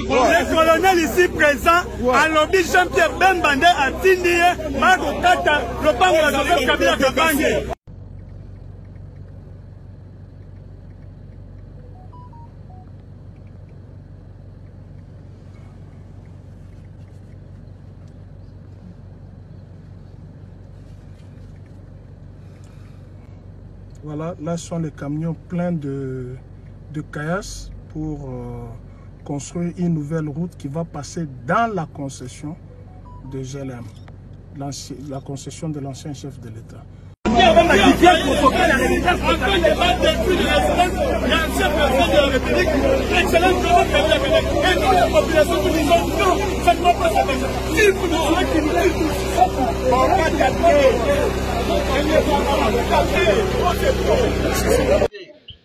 Le colonel ici présent, à lobby Jean-Pierre Bembande a signé Marco Kata, le pango de Joseph Kabila Kabange. Voilà, là sont les camions pleins de caillasses pour construire une nouvelle route qui va passer dans la concession de GLM, la concession de l'ancien chef de l'État.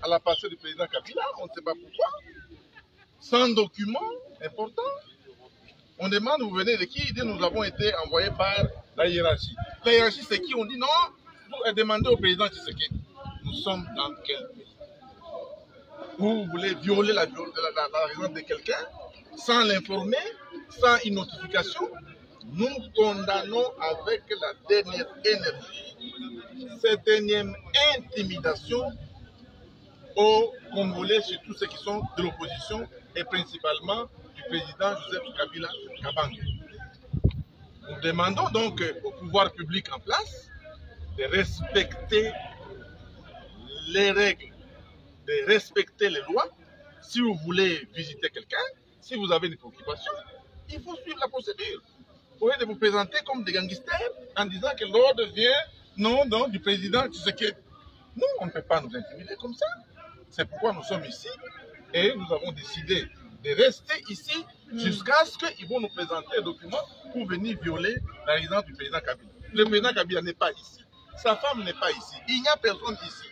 À la passée du président Kabila, on ne sait pas pourquoi, sans document important, on demande vous venez de qui? Il dit nous avons été envoyés par la hiérarchie. La hiérarchie c'est qui? On dit non, vous demandez au président Tshisekedi. Nous sommes dans quel pays? Vous voulez violer la raison de quelqu'un sans l'informer, sans une notification? Nous condamnons avec la dernière énergie cette énième intimidation aux Congolais, surtout ceux qui sont de l'opposition et principalement du président Joseph Kabila Kabange. Nous demandons donc au pouvoir public en place de respecter les règles, de respecter les lois. Si vous voulez visiter quelqu'un, si vous avez des préoccupations, il faut suivre la procédure. Au lieu de vous présenter comme des gangsters en disant que l'ordre vient du président Tshisekedi. Nous, on ne peut pas nous intimider comme ça. C'est pourquoi nous sommes ici et nous avons décidé de rester ici jusqu'à ce qu'ils vont nous présenter un document pour venir violer la résidence du président Kabila. Le président Kabila n'est pas ici. Sa femme n'est pas ici. Il n'y a personne ici.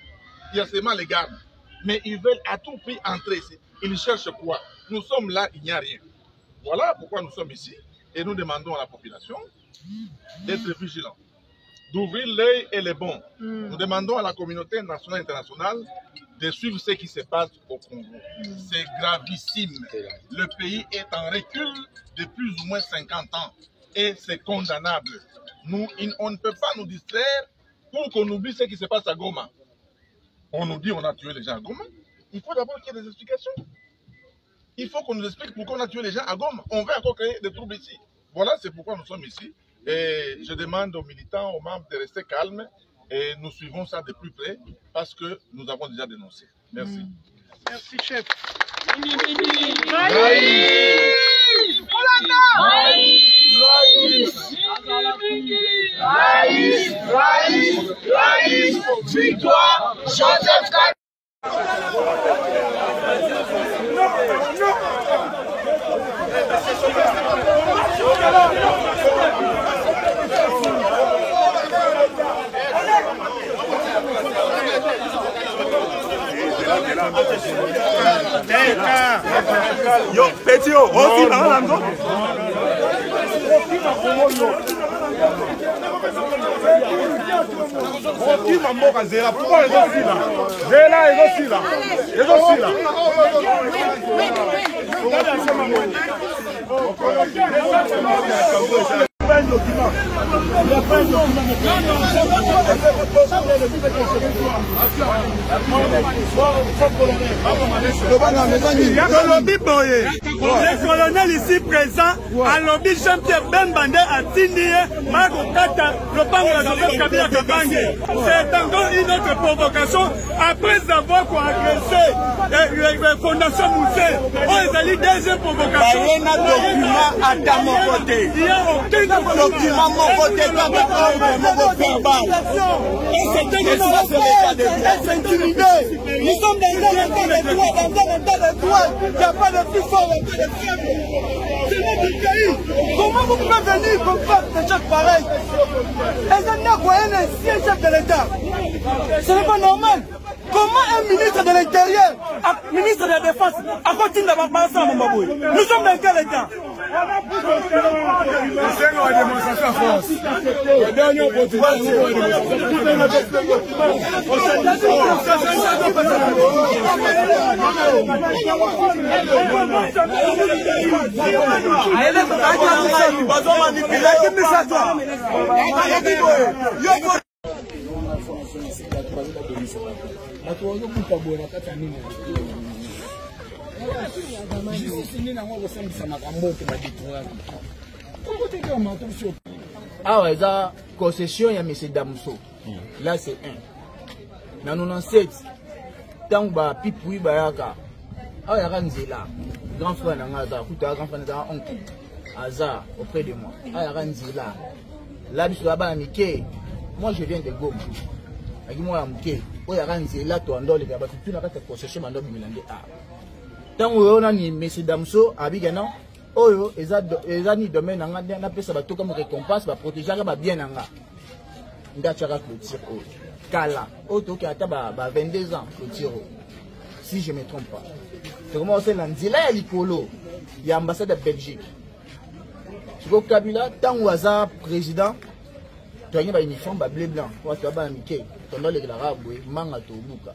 Il y a seulement les gardes. Mais ils veulent à tout prix entrer ici. Ils cherchent quoi? Nous sommes là, il n'y a rien. Voilà pourquoi nous sommes ici. Et nous demandons à la population d'être vigilants, d'ouvrir l'œil et les bons. Nous demandons à la communauté nationale et internationale de suivre ce qui se passe au Congo. C'est gravissime. Le pays est en recul de plus ou moins 50 ans. Et c'est condamnable. On ne peut pas nous distraire pour qu'on oublie ce qui se passe à Goma. On nous dit qu'on a tué les gens à Goma. Il faut d'abord qu'il y ait des explications. Il faut qu'on nous explique pourquoi on a tué les gens à Goma. On veut encore créer des troubles ici. Voilà, c'est pourquoi nous sommes ici. Et je demande aux militants, aux membres de rester calmes. Et nous suivons ça de plus près parce que nous avons déjà dénoncé. Merci. Merci, chef. Victoire, Joseph Kabila. Yo, petit, aussi, là, le colonel ici présent, à lobby Jean-Pierre Bembande a signé Marco Kata, le pango de Joseph Kabila Kabange. C'est encore une autre provocation après avoir agressé la fondation Moussé. On a eu deuxième provocation. Il y a document à mon côté. Il n'y a aucun document à mon côté. Et c'est intimidé. Nous sommes dans le droit. Il n'y a pas de plus fort, il n'y a pas de faible. C'est notre pays. Comment vous pouvez venir comme faire des choses pareils? Et je n'ai rien un chef de l'État. Ce n'est pas normal. Comment un ministre de l'Intérieur, un ministre de la Défense, a continué d'avoir pensé à Mambaboué? Nous sommes dans quel état? C'est une démonstration à force. La dernière opportunité, ah ouais, ça concession il y a M. Damso. Là c'est un. Dans 97, tant que Pipoui Bayaka, ah il y a Ranzela, grand frère Nangaza, grand frère Nangaza, oncle, Azar auprès de moi. Ah il y a Ranzela. Là je suis là-bas à Mickey. Moi je viens de Gom. Avec moi à Mickey. Oh il y a Ranzela, toi en dehors les gars, tu n'as pas de concession maintenant Milande A. Tant que on a ni M. Damso, Abigana. Oh, ils ont ni domaine, on a appelé ça comme récompense, va protéger, va bien en là. On a tiré le tir. Kala, auto qui a 22 ans, le tir. Si je ne me trompe pas. C'est comment c'est l'Anzila et l'Ipolo. Il y a l'ambassade de Belgique. Tu vois, Kabila, tant que hasard président, tu as un uniforme bleu blanc, tu as un Mickey, tu as un arabe, manga to buka.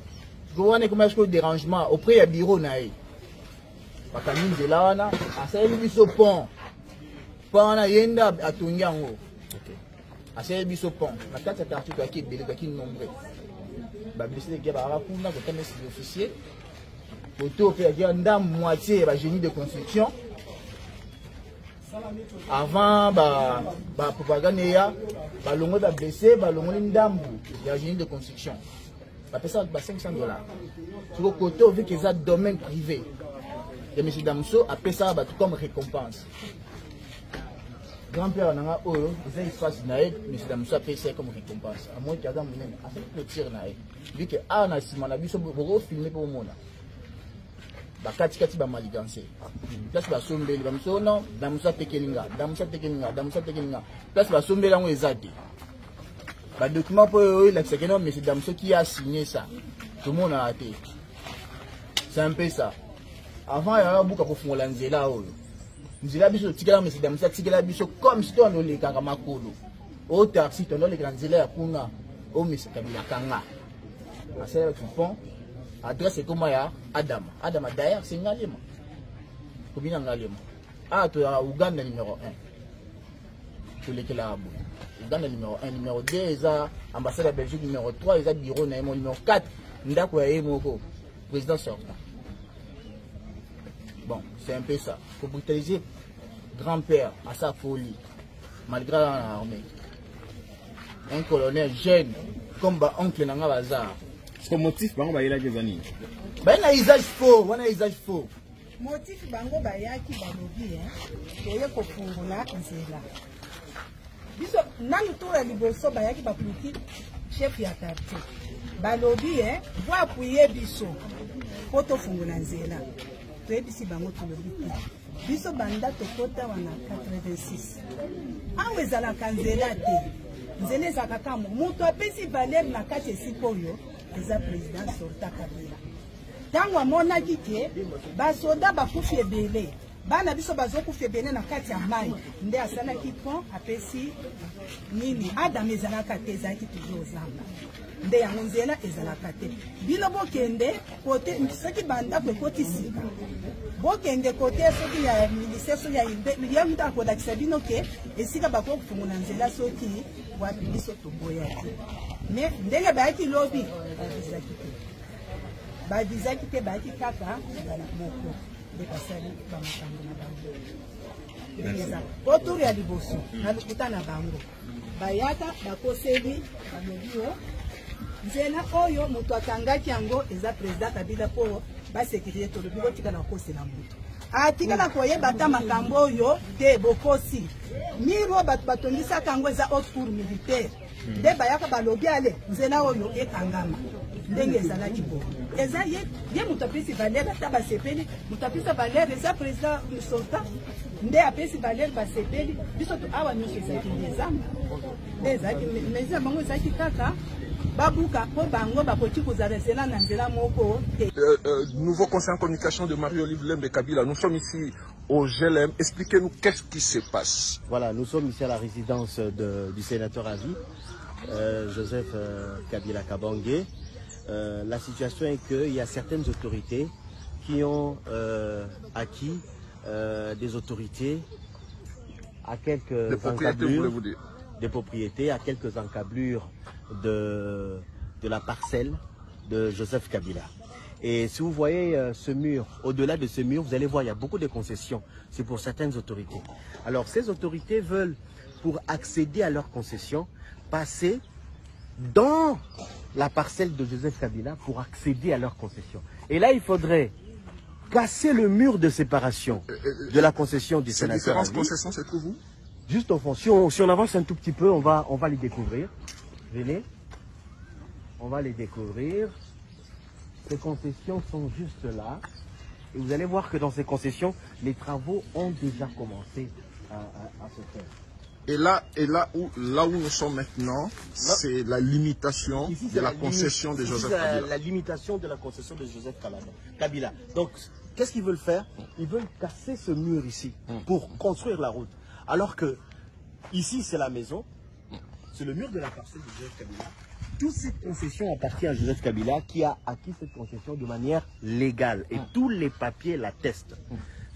Tu vois, comment est-ce que le dérangement auprès du bureau naï. Bakani de la wana asali biso pont wana yenda atunyango asali biso pont na kati ya quartier toaki beleka ki nombre ba blessé de ba rakunda ko tamesi officier photo pe ya ndam moitié ba génie de construction avant ba propagande ya ba longo ba blessé ba longo ndambu ya génie de construction ba pesa ba $500 sur le côté vu que ça domaine privé. Et M. Damso a fait ça comme récompense. Grand-père Nanga Oyo, il y a espace naïf, M. Damso a fait ça comme récompense. À moins qu'il y a un moment, à fait le tir naïf. Vu que Anna Simon a vu ce bureau filmé pour moi. Bakati Kati ba maligancé. Place ba sombe, Damso non, Damso Tekelinga, Damso Tekelinga, Damso Tekelinga. Place ba sombe là où ils ont. Ba document pour eux, là c'est que non, M. Damso qui a signé ça. Tout le monde a raté. C'est un peu ça. Avant, il y a beaucoup de gens qui ont là. Nous avons dit que M. Damso a dit comme si on avait les Kakamakolo. Au taxi, on a les grands élèves pour nous. Au M. Kabila Kanga. À ce moment-là, adresse comme Adam. Adam, d'ailleurs, c'est Ngalema. Combien Ngalema? Ah, tu as Ouganda numéro 1. Pour les Kelabou. Ouganda numéro 1. Numéro 2, il y a l'ambassade de Belgique. Numéro 3, il y a le bureau. Numéro 4, il y a le président sortant. Bon, c'est un peu ça. Il faut brutaliser grand-père à sa folie, malgré l'armée. Un colonel jeune, comme oncle Nanga Bazar. C'est le motif, il y a des années. Il y a un usage faux, il y a un usage faux. Motif bango bayaki balobi toye kofungola nzela biso nanu tora liboso bayaki bapuki chef ya quartier balobi voix appuyer biso po tofungola nzela toyebisi bango tolobi te biso banda tokota wana 86 awa ezalaka nzela te nzela ezalaka kamo moto apesi valer na kati esika oyo eza président sorta Kabila. Tango amonaki ke basoda bakufi ebele bana biso bazokufi ebele na kati ya mai nde asalaki pont apesi nini Adam ezalaka te ezalaki toujours ozamba nde yango nzela ezalaka te bino bokende kote soki bandako ekoti sika bokende kote soki ya milise soki ya mutu akolakisa bino ke esika bakokufungola nzela soki wapi biso toboya te me ndenge bayaki lobi babizaki te badizaki te bayaki kaka bana moko nde basali bamakambo na bango eza oturi ya liboso na lokuta na bango bayaka bakoseli balobi o nzela oyo moto akangaki yango eza président Kabila mpo basekirite tolobi botika na kosela moto atikala koyeba ata makambo oyo te bokosi miro bato batongisaka yango eza haute cour militaire nde bayaka balobi ale nzela oyo ekangama ndenge ezalaki bo eza ye moto apesi valere ata basepeli moto apesa valere eza président sortant nde apesi valere basepeli biso to awa nyonso ezalaki nde ezamba nde ezalaki mais eza bango ezalaki kaka Nouveau conseiller en communication de Marie-Olive Lembe Kabila. Nous sommes ici au GLM. Expliquez-nous qu'est-ce qui se passe. Voilà, nous sommes ici à la résidence du sénateur à vie, Joseph Kabila Kabange. La situation est qu'il y a certaines autorités qui ont acquis des autorités à quelques encablures, des propriétés à quelques encablures de la parcelle de Joseph Kabila. Et si vous voyez ce mur, au-delà de ce mur, vous allez voir, il y a beaucoup de concessions. C'est pour certaines autorités. Alors, ces autorités veulent, pour accéder à leurs concessions, passer dans la parcelle de Joseph Kabila pour accéder à leurs concessions. Et là, il faudrait casser le mur de séparation de la concession du sénateur. Ces différentes concessions se trouvent où? Juste au fond. Si on avance un tout petit peu, on va les découvrir. Venez. On va les découvrir. Ces concessions sont juste là. Et vous allez voir que dans ces concessions, les travaux ont déjà commencé à se faire. Et là où nous sommes maintenant, c'est la limitation de la concession de Joseph Kabila. La limitation de la concession de Joseph Kabila. Donc, qu'est-ce qu'ils veulent faire? Ils veulent casser ce mur ici pour construire la route. Alors que ici, c'est la maison, c'est le mur de la parcelle de Joseph Kabila. Toute cette concession appartient à Joseph Kabila qui a acquis cette concession de manière légale. Et tous les papiers l'attestent.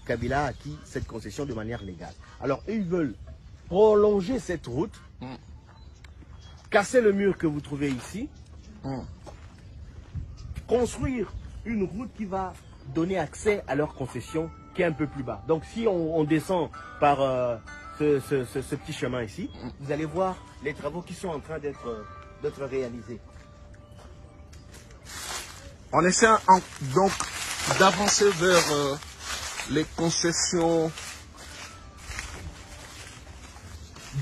Kabila a acquis cette concession de manière légale. Alors, ils veulent prolonger cette route, casser le mur que vous trouvez ici, construire une route qui va donner accès à leur concession qui est un peu plus bas. Donc si on descend par ce petit chemin ici, vous allez voir les travaux qui sont en train d'être réalisés. On essaie donc d'avancer vers les concessions.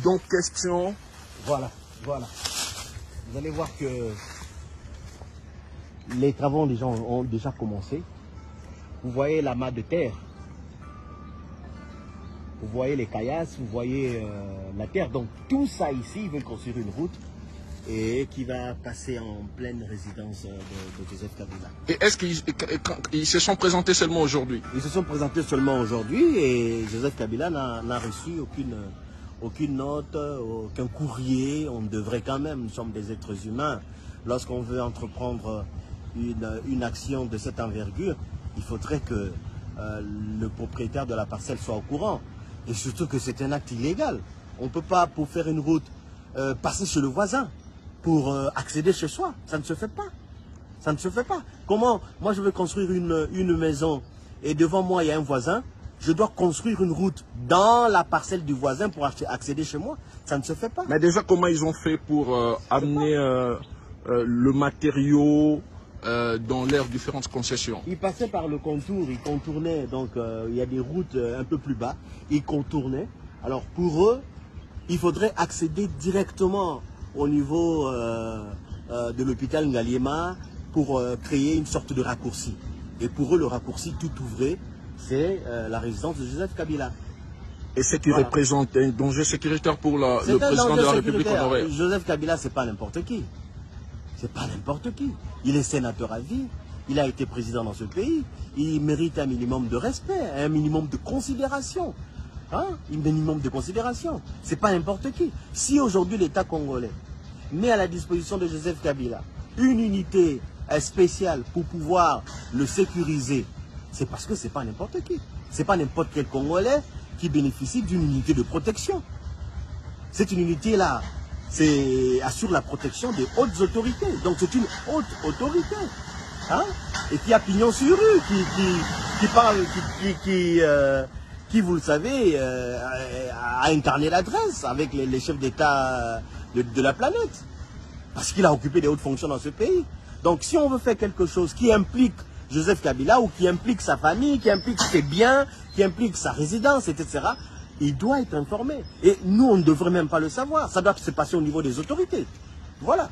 Donc, question. Voilà. Vous allez voir que les travaux ont déjà commencé. Vous voyez l'amas de terre. Vous voyez les caillasses, vous voyez la terre. Donc, tout ça ici, ils veulent construire une route et qui va passer en pleine résidence de Joseph Kabila. Et est-ce qu'ils se sont présentés seulement aujourd'hui? Ils se sont présentés seulement aujourd'hui et Joseph Kabila n'a reçu aucune note, aucun courrier. On devrait quand même, nous sommes des êtres humains, lorsqu'on veut entreprendre une action de cette envergure, il faudrait que le propriétaire de la parcelle soit au courant. Et surtout que c'est un acte illégal. On ne peut pas, pour faire une route, passer chez le voisin pour accéder chez soi. Ça ne se fait pas. Ça ne se fait pas. Comment, moi je veux construire une maison et devant moi il y a un voisin, je dois construire une route dans la parcelle du voisin pour accéder chez moi. Ça ne se fait pas. Mais déjà, comment ils ont fait pour amener le matériau dans leurs différentes concessions? Ils passaient par le contour, ils contournaient. Donc, il y a des routes un peu plus bas. Ils contournaient. Alors, pour eux, il faudrait accéder directement au niveau de l'hôpital Ngaliema pour créer une sorte de raccourci. Et pour eux, le raccourci tout ouvré, c'est la résidence de Joseph Kabila. Et ce qui représente un danger sécuritaire pour le président de la République honorée. Joseph Kabila, c'est pas n'importe qui. C'est pas n'importe qui. Il est sénateur à vie. Il a été président dans ce pays. Il mérite un minimum de respect, un minimum de considération. Hein? Un minimum de considération. C'est pas n'importe qui. Si aujourd'hui l'État congolais met à la disposition de Joseph Kabila une unité spéciale pour pouvoir le sécuriser, c'est parce que c'est pas n'importe qui. C'est pas n'importe quel Congolais qui bénéficie d'une unité de protection. Cette unité-là, assure la protection des hautes autorités. Donc c'est une haute autorité. Hein? Et qui a pignon sur rue, qui parle, qui, vous le savez, a incarné l'adresse avec les chefs d'État de la planète. Parce qu'il a occupé des hautes fonctions dans ce pays. Donc si on veut faire quelque chose qui implique Joseph Kabila ou qui implique sa famille, qui implique ses biens, qui implique sa résidence, etc., il doit être informé. Et nous, on ne devrait même pas le savoir. Ça doit se passer au niveau des autorités. Voilà.